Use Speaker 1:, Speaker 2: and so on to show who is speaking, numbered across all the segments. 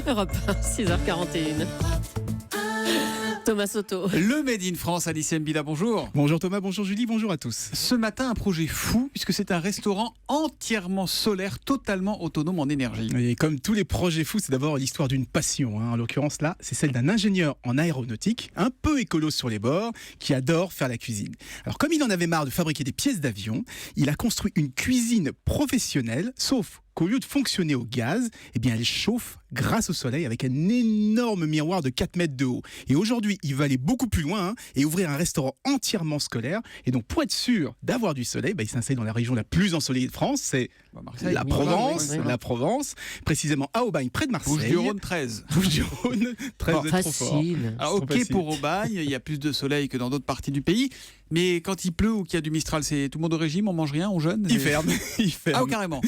Speaker 1: Europe 1, 6h41. Thomas Soto.
Speaker 2: Le Made in France, Alice Mbida, bonjour.
Speaker 3: Bonjour Thomas, bonjour Julie, bonjour à tous.
Speaker 2: Ce matin, un projet fou, puisque c'est un restaurant entièrement solaire, totalement autonome en énergie.
Speaker 3: Et comme tous les projets fous, c'est d'abord l'histoire d'une passion. En l'occurrence là, c'est celle d'un ingénieur en aéronautique, un peu écolo sur les bords, qui adore faire la cuisine. Alors comme il en avait marre de fabriquer des pièces d'avion, il a construit une cuisine professionnelle, sauf qu'au lieu de fonctionner au gaz, eh bien elle chauffe grâce au soleil avec un énorme miroir de 4 mètres de haut. Et aujourd'hui, il va aller beaucoup plus loin et ouvrir un restaurant entièrement scolaire. Et donc pour être sûr d'avoir du soleil, il s'installe dans la région la plus ensoleillée de France, c'est
Speaker 2: Marseille,
Speaker 3: la Provence, précisément à Aubagne, près de Marseille.
Speaker 2: Bouches-du-Rhône 13.
Speaker 3: Bouches-du-Rhône, 13 trop fort.
Speaker 1: Facile.
Speaker 2: Alors ok pour Aubagne, il y a plus de soleil que dans d'autres parties du pays, mais quand il pleut ou qu'il y a du Mistral, c'est tout le monde au régime, on mange rien, on jeûne.
Speaker 3: Il ferme.
Speaker 2: Ah carrément.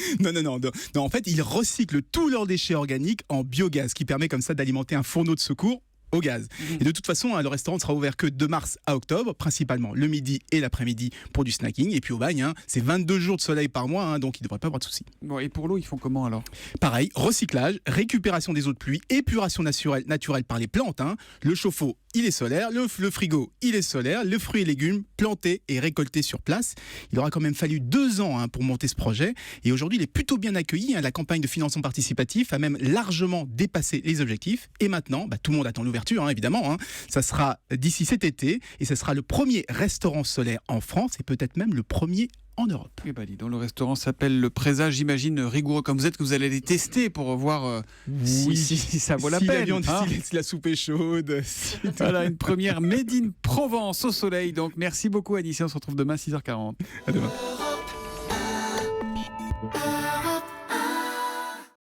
Speaker 3: Non, en fait, ils recyclent tous leurs déchets organiques en biogaz, qui permet comme ça d'alimenter un fourneau de secours au gaz. Et de toute façon, le restaurant ne sera ouvert que de mars à octobre, principalement le midi et l'après-midi pour du snacking. Et puis Aubagne, c'est 22 jours de soleil par mois, donc il ne devrait pas avoir de soucis.
Speaker 2: Bon, et pour l'eau, ils font comment alors ?
Speaker 3: Pareil, recyclage, récupération des eaux de pluie, épuration naturelle par les plantes. Le chauffe-eau, il est solaire, le frigo, il est solaire, le fruits et légumes plantés et récoltés sur place. Il aura quand même fallu 2 ans pour monter ce projet. Et aujourd'hui, il est plutôt bien accueilli. La campagne de financement participatif a même largement dépassé les objectifs. Et maintenant, tout le monde attend l'ouverture, évidemment. Ça sera d'ici cet été. Et ce sera le premier restaurant solaire en France et peut-être même le premier en Europe.
Speaker 2: Eh ben, dis donc, le restaurant s'appelle Le Présage, j'imagine, rigoureux comme vous êtes, que vous allez les tester pour voir si ça vaut la peine.
Speaker 3: Si la soupe est chaude.
Speaker 2: Voilà, une première Made in Provence au soleil. Donc merci beaucoup Alice, on se retrouve demain 6h40.
Speaker 3: À demain.